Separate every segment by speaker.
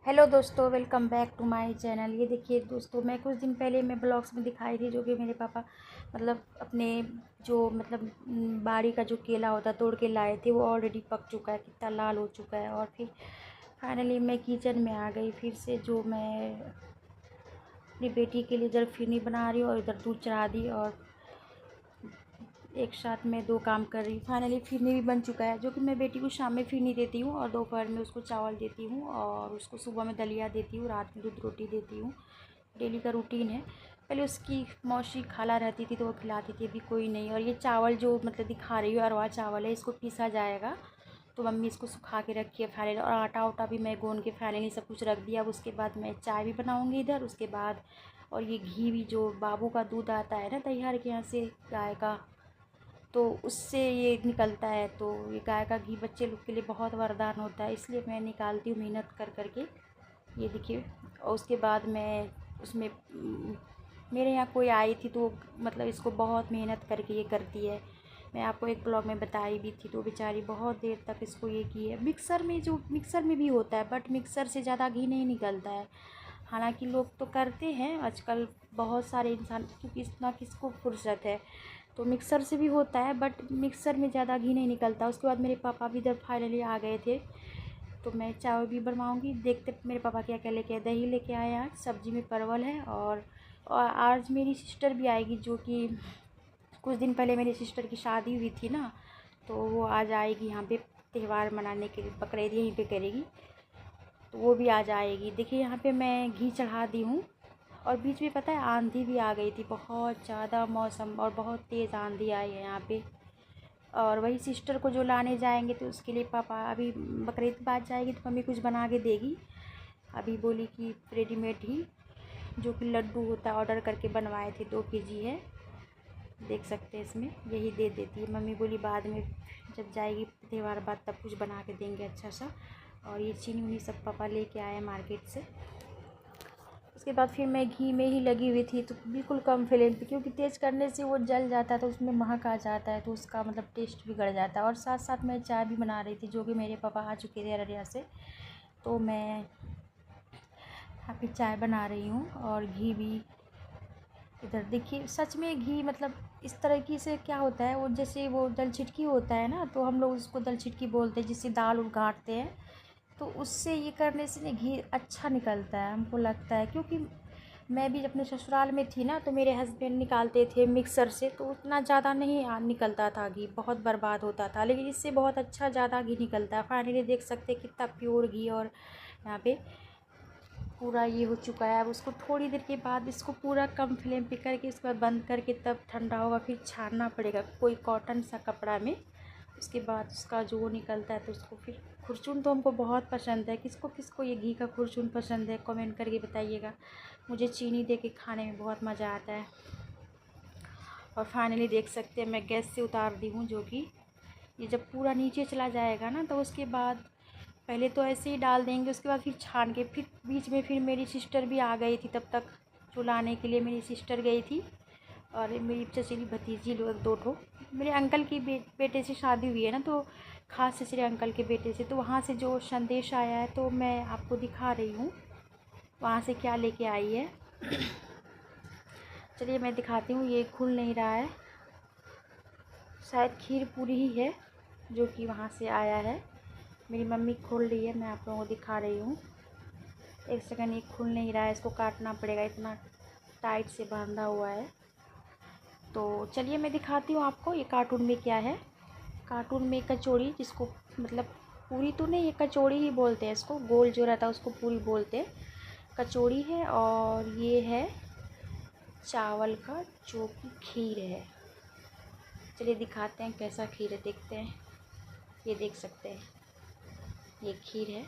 Speaker 1: Hello दोस्तों, welcome back to my channel. ये देखिए दोस्तों, मैं कुछ दिन पहले मैं ब्लॉग्स में दिखाई थी जो कि मेरे पापा अपने जो बाड़ी का जो केला होता तोड़ के लाए थे, वो ऑलरेडी पक चुका है, कितना लाल हो चुका है। और फिर फाइनली मैं किचन में आ गई फिर से, जो मैं अपनी बेटी के लिए इधर फिरनी बना रही हूँ और इधर दूध चढ़ा दी, और एक साथ में दो काम कर रही हूँ। फाइनली फिरनी भी बन चुका है, जो कि मैं बेटी को शाम में फिरनी देती हूँ और दोपहर में उसको चावल देती हूँ और उसको सुबह में दलिया देती हूँ, रात में दूध रोटी देती हूँ। डेली का रूटीन है। पहले उसकी मौसी खाला रहती थी तो वो खिलाती थी, अभी कोई नहीं। और ये चावल जो दिखा रही हूँ अरवा चावल है, इसको पीसा जाएगा, तो मम्मी इसको सुखा के रखी है फाइनली। और आटा उटा भी मैं गूँध के फाइनली सब कुछ रख दिया। अब उसके बाद मैं चाय भी बनाऊँगी इधर, उसके बाद और ये घी भी, जो बाबू का दूध आता है ना तैयार के यहाँ से गाय का, तो उससे ये निकलता है। तो ये गाय का घी बच्चे लोग के लिए बहुत वरदान होता है, इसलिए मैं निकालती हूँ मेहनत कर करके। ये देखिए। और उसके बाद मैं उसमें मेरे यहाँ कोई आई थी तो इसको बहुत मेहनत करके ये करती है। मैं आपको एक ब्लॉग में बताई भी थी, तो बेचारी बहुत देर तक इसको ये की है। मिक्सर में भी होता है, बट मिक्सर से ज़्यादा घी नहीं निकलता है। हालांकि लोग तो करते हैं आजकल, बहुत सारे इंसान, क्योंकि इतना किसको फुर्सत है, तो मिक्सर से भी होता है, बट मिक्सर में ज़्यादा घी नहीं निकलता। उसके बाद मेरे पापा भी इधर फाइनली आ गए थे, तो मैं चाय भी बनवाऊँगी। देखते मेरे पापा क्या क्या लेके आए। दही लेके आए, आज सब्ज़ी में परवल है। और आज मेरी सिस्टर भी आएगी, जो कि कुछ दिन पहले मेरी सिस्टर की शादी हुई थी ना, तो वो आज आएगी यहाँ पे त्यौहार मनाने के लिए। बकरीद यहीं पे करेगी, तो वो भी आज आएगी। देखिए यहाँ पे मैं घी चढ़ा दी हूँ, और बीच में पता है आंधी भी आ गई थी, बहुत ज़्यादा मौसम, और बहुत तेज़ आंधी आई है यहाँ पे। और वही सिस्टर को जो लाने जाएंगे, तो उसके लिए पापा अभी बकरीद बाद जाएगी तो मम्मी कुछ बना के देगी। अभी बोली कि रेडीमेड ही जो कि लड्डू होता है, ऑर्डर करके बनवाए थे, 2 केजी है, देख सकते हैं इसमें, यही दे देती है। मम्मी बोली बाद में जब जाएगी त्यौहार बाद तब कुछ बना के देंगे अच्छा सा। और ये चीनी उनी सब पापा लेके आए मार्केट से। उसके बाद फिर मैं घी में ही लगी हुई थी, तो बिल्कुल कम फ्लेम पे, क्योंकि तेज़ करने से वो जल जाता है तो उसमें महक आ जाता है, तो उसका टेस्ट बिगड़ जाता है। और साथ साथ मैं चाय भी बना रही थी, जो कि मेरे पापा आ चुके थे अररिया से, तो मैं यहाँ पे चाय बना रही हूँ। और घी भी इधर देखिए, सच में घी इस तरीके से क्या होता है, वो जैसे वो दल छिटकी होता है ना, तो हम लोग उसको दल छिटकी बोलते हैं, जिससे दाल उल घाटते हैं, तो उससे ये करने से ना घी अच्छा निकलता है, हमको लगता है। क्योंकि मैं भी अपने ससुराल में थी ना, तो मेरे हस्बैंड निकालते थे मिक्सर से, तो उतना ज़्यादा नहीं निकलता था घी, बहुत बर्बाद होता था। लेकिन इससे बहुत अच्छा ज़्यादा घी निकलता है। फाइनली देख सकते हैं कितना प्योर घी, और यहाँ पे पूरा ये हो चुका है। अब उसको थोड़ी देर के बाद इसको पूरा कम फ्लेम पे करके इसके बाद बंद करके तब ठंडा होगा, फिर छानना पड़ेगा कोई कॉटन सा कपड़ा में। उसके बाद उसका जो वो निकलता है, तो उसको फिर खुरचुन तो हमको बहुत पसंद है। किसको किसको ये घी का खुरचुन पसंद है, कमेंट करके बताइएगा। मुझे चीनी दे के खाने में बहुत मज़ा आता है। और फाइनली देख सकते हैं मैं गैस से उतार दी हूँ, जो कि ये जब पूरा नीचे चला जाएगा ना, तो उसके बाद पहले तो ऐसे ही डाल देंगे, उसके बाद फिर छान के, फिर बीच में फिर मेरी सिस्टर भी आ गई थी, तब तक चुलाने के लिए मेरी सिस्टर गई थी। और मेरी चचेरी भतीजी लोग 2 ठो, मेरे अंकल की बेटे से शादी हुई है ना, तो खास चचेरे अंकल के बेटे से, तो वहाँ से जो संदेश आया है, तो मैं आपको दिखा रही हूँ वहाँ से क्या लेके आई है। चलिए मैं दिखाती हूँ। ये खुल नहीं रहा है, शायद खीर पूरी ही है जो कि वहाँ से आया है। मेरी मम्मी खोल रही है, मैं आप लोगों को दिखा रही हूँ। एक सेकंड, ये खुल नहीं रहा है, इसको काटना पड़ेगा, इतना टाइट से बांधा हुआ है। तो चलिए मैं दिखाती हूँ आपको ये कार्टून में क्या है। कार्टून में कचौड़ी, जिसको पूरी तो नहीं, ये कचौड़ी ही बोलते हैं इसको, गोल जो रहता है उसको पूरी बोलते हैं। कचौड़ी है, और ये है चावल का जो कि खीर है। चलिए दिखाते हैं कैसा खीर है, देखते हैं। ये देख सकते हैं, ये खीर है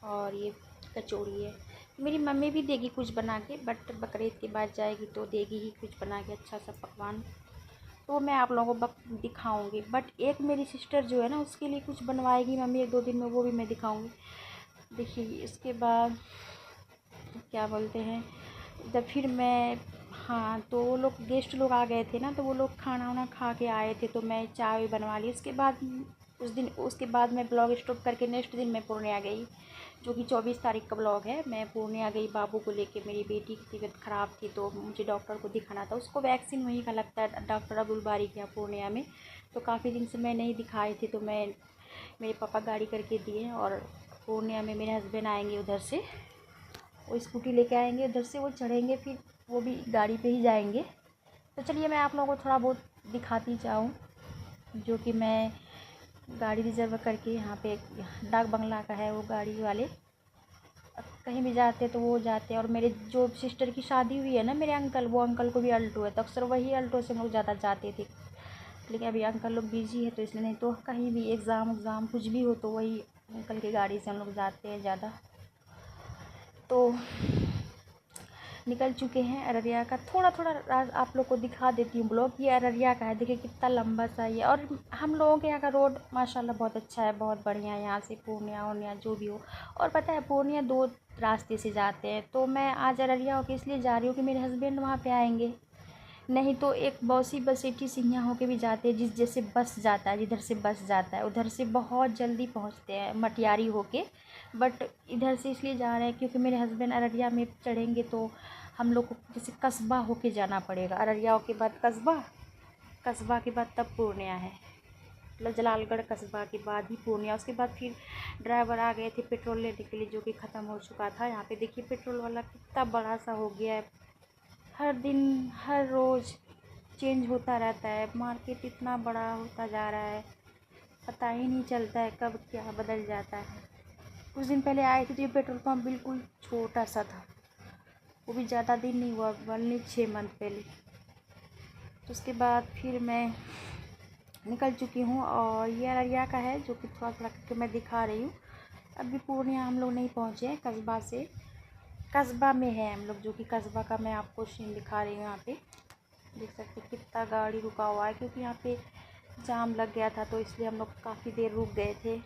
Speaker 1: और ये कचौड़ी है। मेरी मम्मी भी देगी कुछ बना के, बट बकरीद के बाद जाएगी तो देगी ही कुछ बना के अच्छा सा पकवान, तो मैं आप लोगों को दिखाऊंगी। बट एक मेरी सिस्टर जो है ना, उसके लिए कुछ बनवाएगी मम्मी 1-2 दिन में, वो भी मैं दिखाऊंगी। देखिए इसके बाद क्या बोलते हैं, जब फिर मैं, हाँ, तो वो लोग गेस्ट लोग आ गए थे ना, तो वो लोग खाना वाना खा के आए थे, तो मैं चाय भी बनवा ली। उसके बाद मैं ब्लॉग स्टॉप करके नेक्स्ट दिन मैं पूर्णिया गई। जो कि 24 तारीख का ब्लॉग है। मैं पूर्णिया गई बाबू को लेके, मेरी बेटी की तबीयत ख़राब थी तो मुझे डॉक्टर को दिखाना था। उसको वैक्सीन वहीं का लगता है, डॉक्टर अब्दुल बारी के यहाँ पूर्णिया में। तो काफ़ी दिन से मैं नहीं दिखाई थी, तो मेरे पापा गाड़ी करके दिए और पूर्णिया में मेरे हस्बैंड आएंगे उधर से, वो स्कूटी लेके आएंगे उधर से, वो चढ़ेंगे फिर वो भी गाड़ी पे ही जाएंगे। तो चलिए मैं आप लोगों को थोड़ा बहुत दिखाती जाऊँ, जो कि मैं गाड़ी रिजर्व करके यहाँ पे डाक बंगला का है, वो गाड़ी वाले कहीं भी जाते तो वो जाते हैं। और मेरे जो सिस्टर की शादी हुई है ना, मेरे अंकल, वो अंकल को भी अल्टो है, तो अक्सर वही अल्टो से हम लोग ज़्यादा जाते थे। लेकिन अभी अंकल लोग बिजी है तो इसलिए, नहीं तो कहीं भी एग्ज़ाम कुछ भी हो तो वही अंकल की गाड़ी से हम लोग जाते हैं ज़्यादा। तो निकल चुके हैं अररिया का। थोड़ा थोड़ा आप लोग को दिखा देती हूँ ब्लॉग। ये अररिया का है, देखिए कितना लंबा सा ये। और हम लोगों के यहाँ का रोड माशाल्लाह बहुत अच्छा है, बहुत बढ़िया है। यहाँ से पूर्णिया जो भी हो। और पता है पूर्णिया 2 रास्ते से जाते हैं, तो मैं आज अररिया होकर इसलिए जा रही हूँ कि मेरे हस्बैंड वहाँ पर आएँगे। नहीं तो एक बौसी बसेठी सिंघिया होके भी जाते हैं, जैसे बस जाता है, जिधर से बस जाता है उधर से बहुत जल्दी पहुंचते हैं मटियारी होके। बट इधर से इसलिए जा रहे हैं क्योंकि मेरे हस्बैंड अररिया में चढ़ेंगे तो हम लोग को जैसे कस्बा होके जाना पड़ेगा। अररिया के बाद कस्बा के बाद तब पूर्णिया है, मतलब जलालगढ़ कस्बा के बाद ही पूर्णिया। उसके बाद फिर ड्राइवर आ गए थे पेट्रोल लेने के लिए, जो कि ख़त्म हो चुका था। यहाँ पे देखिए पेट्रोल वाला कितना बड़ा सा हो गया है, हर दिन हर रोज़ चेंज होता रहता है। मार्केट इतना बड़ा होता जा रहा है, पता ही नहीं चलता है कब क्या बदल जाता है। कुछ दिन पहले आए थे तो ये पेट्रोल पंप बिल्कुल छोटा सा था, वो भी ज़्यादा दिन नहीं हुआ, ओनली 6 मंथ पहले। तो उसके बाद फिर मैं निकल चुकी हूँ और ये अररिया का है, जो कि थोड़ा थोड़ा करके मैं दिखा रही हूँ। अभी पूर्णिया हम लोग नहीं पहुँचे हैं, कस्बा में है हम लोग, जो कि कस्बा का मैं आपको सीन दिखा रही हूँ। यहाँ पे देख सकते हैं कितना गाड़ी रुका हुआ है, क्योंकि यहाँ पे जाम लग गया था तो इसलिए हम लोग काफ़ी देर रुक गए थे।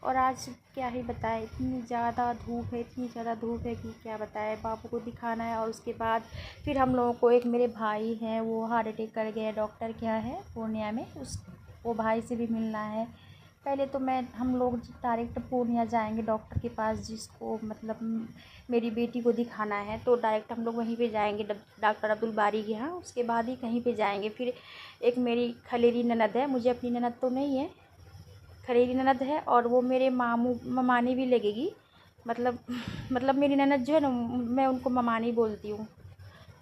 Speaker 1: और आज क्या ही बताएं, इतनी ज़्यादा धूप है कि क्या बताएं। बाबू को दिखाना है और उसके बाद फिर हम लोगों को, एक मेरे भाई हैं वो हार्ट अटैक कर गए, डॉक्टर क्या है पूर्णिया में, वो भाई से भी मिलना है। पहले तो हम लोग डायरेक्ट पूर्णिया जाएंगे डॉक्टर के पास, जिसको मतलब मेरी बेटी को दिखाना है, तो डायरेक्ट हम लोग वहीं पे जाएंगे डॉक्टर अब्दुल बारी के यहाँ। उसके बाद ही कहीं पे जाएंगे। फिर एक मेरी खलेरी ननद है, मुझे अपनी ननद तो नहीं है, खलेरी ननद है, और वो मेरे मामू ममानी भी लगेगी। मतलब मेरी ननद जो है ना, मैं उनको ममानी बोलती हूँ,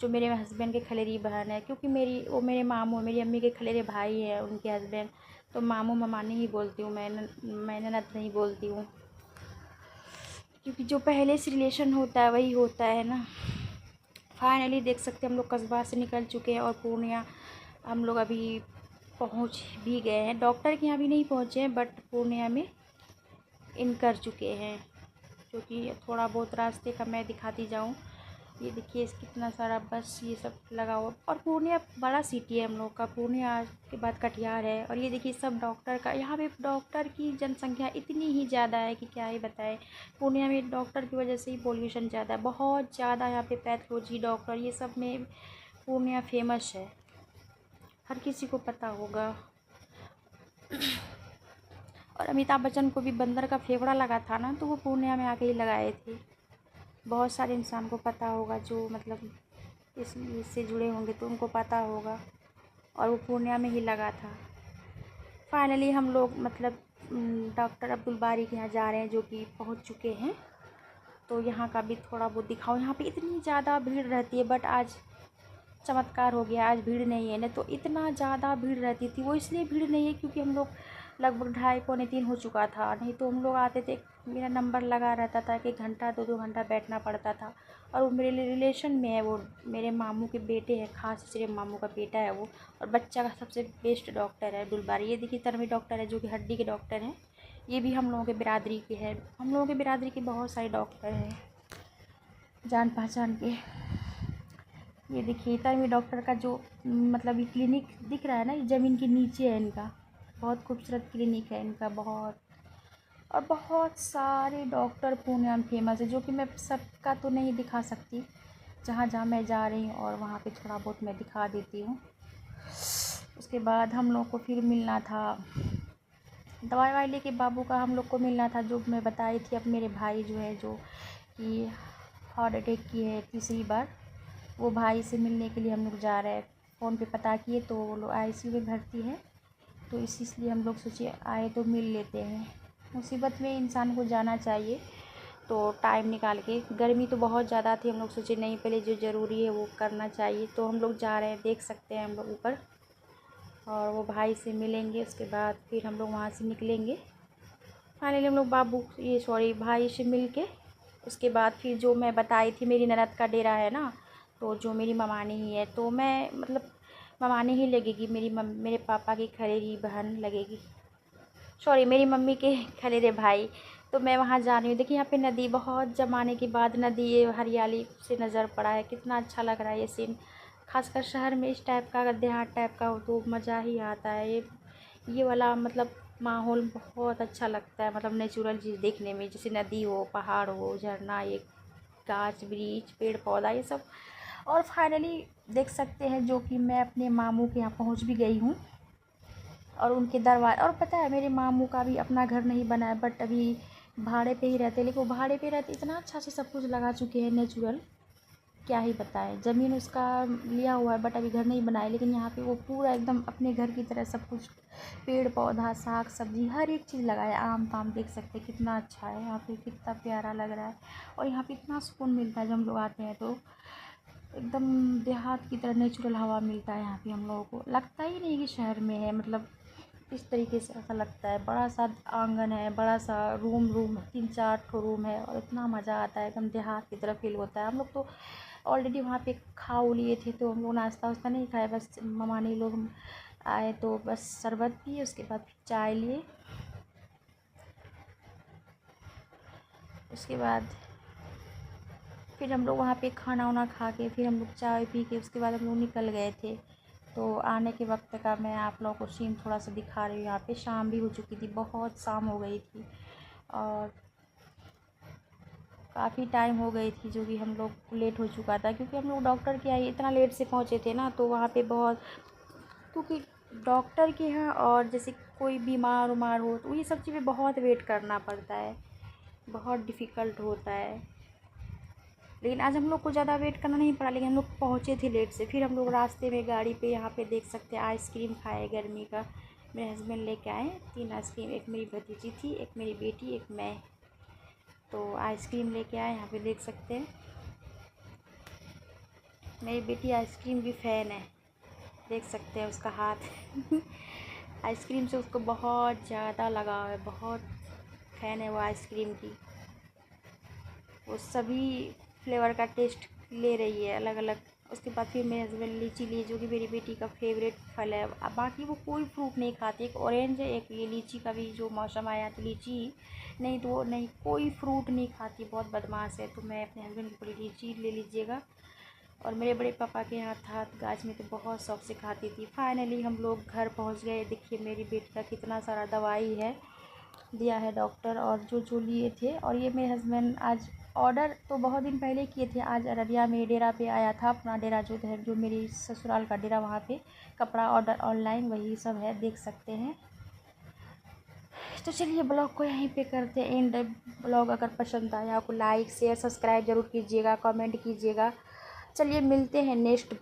Speaker 1: जो मेरे हस्बैंड के खलेरी बहन है। क्योंकि वो मेरे मामू, मेरी अम्मी के खलेरे भाई है उनके हस्बैंड, तो मामू ममानी ही बोलती हूँ मैं ननद नहीं बोलती हूँ, क्योंकि जो पहले से रिलेशन होता है वही होता है ना। फाइनली देख सकते हैं हम लोग कस्बा से निकल चुके हैं और पूर्णिया हम लोग अभी पहुँच भी गए हैं। डॉक्टर के यहाँ भी नहीं पहुँचे हैं, बट पूर्णिया में इन कर चुके हैं, जो कि थोड़ा बहुत रास्ते का मैं दिखाती जाऊँ। ये देखिए कितना सारा बस ये सब लगा हुआ। और पूर्णिया बड़ा सिटी है हम लोग का, पूर्णिया के बाद कटिहार है। और ये देखिए सब डॉक्टर का, यहाँ पे डॉक्टर की जनसंख्या इतनी ही ज़्यादा है कि क्या ही बताएं। पूर्णिया में डॉक्टर की वजह से ही पॉल्यूशन ज़्यादा है, बहुत ज़्यादा। यहाँ पे पैथोलॉजी डॉक्टर ये सब में पूर्णिया फेमस है, हर किसी को पता होगा। और अमिताभ बच्चन को भी बंदर का फेफड़ा लगा था ना, तो वो पूर्णिया में आके ही लगाए थे। बहुत सारे इंसान को पता होगा, जो मतलब इससे जुड़े होंगे तो उनको पता होगा। और वो पूर्णिया में ही लगा था। फाइनली हम लोग मतलब डॉक्टर अब्दुल बारी के यहाँ जा रहे हैं, जो कि पहुँच चुके हैं। तो यहाँ का भी थोड़ा बहुत दिखाओ। यहाँ पे इतनी ज़्यादा भीड़ रहती है, बट आज चमत्कार हो गया, आज भीड़ नहीं है। नहीं तो इतना ज़्यादा भीड़ रहती थी। वो इसलिए भीड़ नहीं है क्योंकि हम लोग लगभग 2:30-3 हो चुका था। नहीं तो हम लोग आते थे, मेरा नंबर लगा रहता था कि 1 घंटा 2-2 घंटा बैठना पड़ता था। और वो मेरे रिलेशन में है, वो मेरे मामू के बेटे हैं, खास सिर्फ मामू का बेटा है वो। और बच्चा का सबसे बेस्ट डॉक्टर है दुलबारी। ये देखिए तन्वी डॉक्टर है, जो कि हड्डी के डॉक्टर हैं। ये भी हम लोगों के बिरादरी के हैं। हम लोगों के बिरादरी के बहुत सारे डॉक्टर हैं जान पहचान के। ये देखिए तन्वी डॉक्टर का जो मतलब ये क्लिनिक दिख रहा है ना, ये ज़मीन के नीचे है इनका। बहुत खूबसूरत क्लिनिक है इनका, बहुत। और बहुत सारे डॉक्टर पूर्णिया में फेमस है, जो कि मैं सबका तो नहीं दिखा सकती। जहाँ जहाँ मैं जा रही हूँ और वहाँ पे थोड़ा बहुत मैं दिखा देती हूँ। उसके बाद हम लोग को फिर मिलना था दवाई वाई लेके बाबू का हम लोग को मिलना था, जो मैं बताई थी। अब मेरे भाई जो है जो कि हार्ट अटैक की है तीसरी बार, वो भाई से मिलने के लिए हम लोग जा रहे हैं। फ़ोन पे पता किए तो वो लोग ICU में भर्ती है, तो इसलिए हम लोग सोचे आए तो मिल लेते हैं। मुसीबत में इंसान को जाना चाहिए, तो टाइम निकाल के। गर्मी तो बहुत ज़्यादा थी, हम लोग सोचे नहीं पहले जो ज़रूरी है वो करना चाहिए, तो हम लोग जा रहे हैं। देख सकते हैं हम लोग ऊपर, और वो भाई से मिलेंगे, उसके बाद फिर हम लोग वहाँ से निकलेंगे। फाइनली हम लोग भाई से मिल के उसके बाद फिर जो मैं बताई थी मेरी ननद का डेरा है ना, तो जो मेरी ममानी ही है, तो मैं मतलब ममानी ही लगेगी, मेरे पापा की खलेरी बहन लगेगी, मेरी मम्मी के खलेरे भाई। तो मैं वहाँ जा रही हूँ। देखिए यहाँ पे नदी, बहुत ज़माने के बाद नदी ये हरियाली से नज़र पड़ा है, कितना अच्छा लग रहा है ये सीन। खासकर शहर में इस टाइप का, अगर देहात टाइप का हो तो मज़ा ही आता है। ये वाला मतलब माहौल बहुत अच्छा लगता है, मतलब नेचुरल चीज़ देखने में, जैसे नदी हो, पहाड़ हो, झरना, ये गाछ वृक्ष, पेड़ पौधा, ये सब। और फाइनली देख सकते हैं जो कि मैं अपने मामू के यहाँ पहुँच भी गई हूँ, और उनके दरबार। और पता है मेरे मामू का भी अपना घर नहीं बना है, बट अभी भाड़े पे ही रहते, लेकिन वो भाड़े पे रहते इतना अच्छा से सब कुछ लगा चुके हैं नेचुरल, क्या ही बताएं। ज़मीन उसका लिया हुआ है, बट अभी घर नहीं बना है, लेकिन यहाँ पे वो पूरा एकदम अपने घर की तरह सब कुछ, पेड़ पौधा, साग सब्जी, हर एक चीज़ लगाया। आम पाम देख सकते हैं कितना अच्छा है यहाँ पे, कितना प्यारा लग रहा है। और यहाँ पे इतना सुकून मिलता है जब हम लोग आते हैं, तो एकदम देहात की तरह नेचुरल हवा मिलता है यहाँ पे। हम लोगों को लगता ही नहीं कि शहर में है, मतलब इस तरीके से ऐसा लगता है। बड़ा सा आंगन है, बड़ा सा रूम 3-4 ठो रूम है, और इतना मज़ा आता है, एकदम देहात की तरह फील होता है। हम लोग तो ऑलरेडी वहाँ पे खा लिए थे, तो हम लोग नाश्ता वास्ता नहीं खाए, बस ममानी लोग आए तो बस शरबत पिए, उसके बाद फिर चाय लिए, उसके बाद फिर हम लोग वहाँ पे खाना वाना खा के, फिर हम लोग चाय पी के, उसके बाद हम लोग निकल गए थे। तो आने के वक्त का मैं आप लोगों को सीन थोड़ा सा दिखा रही हूँ। यहाँ पे शाम भी हो चुकी थी, बहुत शाम हो गई थी, और काफ़ी टाइम हो गई थी, जो कि हम लोग लेट हो चुका था, क्योंकि हम लोग डॉक्टर के यहाँ इतना लेट से पहुँचे थे ना, तो वहाँ पे बहुत, क्योंकि डॉक्टर के यहाँ और जैसे कोई बीमार उमार हो तो ये सब चीज़ें बहुत वेट करना पड़ता है, बहुत डिफ़िकल्ट होता है। लेकिन आज हम लोग को ज़्यादा वेट करना नहीं पड़ा, लेकिन हम लोग पहुँचे थे लेट से। फिर हम लोग रास्ते में गाड़ी पे यहाँ पे देख सकते हैं आइसक्रीम खाए गर्मी का, मेरे हस्बैंड लेके आए 3 आइसक्रीम, एक मेरी भतीजी थी, एक मेरी बेटी, एक मैं। तो आइसक्रीम लेके आए, यहाँ पे देख सकते हैं मेरी बेटी आइसक्रीम की फ़ैन है, देख सकते हैं उसका हाथ आइसक्रीम से उसको बहुत ज़्यादा लगाव है, बहुत फ़ैन है वो आइसक्रीम की। वो सभी फ्लेवर का टेस्ट ले रही है अलग अलग। उसके बाद फिर मेरे हस्बैंड लीची लिए, जो कि मेरी बेटी का फेवरेट फल है। अब बाकी वो कोई फ्रूट नहीं खाती, एक ऑरेंज है, एक ये लीची का भी जो मौसम आया तो लीची, नहीं तो वो नहीं, कोई फ्रूट नहीं खाती, बहुत बदमाश है। तो मैं अपने हस्बैंड को बोली लीची ले लीजिएगा, और मेरे बड़े पापा के यहाँ था गाछ में, तो बहुत शौक से खाती थी। फाइनली हम लोग घर पहुँच गए। देखिए मेरी बेटी का कितना सारा दवाई है, दिया है डॉक्टर, और जो लिए थे। और ये मेरे हस्बैंड आज ऑर्डर तो बहुत दिन पहले किए थे, आज अररिया में डेरा पे आया था, अपना डेरा जो है, जो मेरी ससुराल का डेरा, वहाँ पे कपड़ा ऑर्डर ऑनलाइन वही सब है, देख सकते हैं। तो चलिए ब्लॉग को यहीं पे करते हैं एंड। ब्लॉग अगर पसंद आया आपको लाइक शेयर सब्सक्राइब ज़रूर कीजिएगा, कमेंट कीजिएगा। चलिए मिलते हैं नेक्स्ट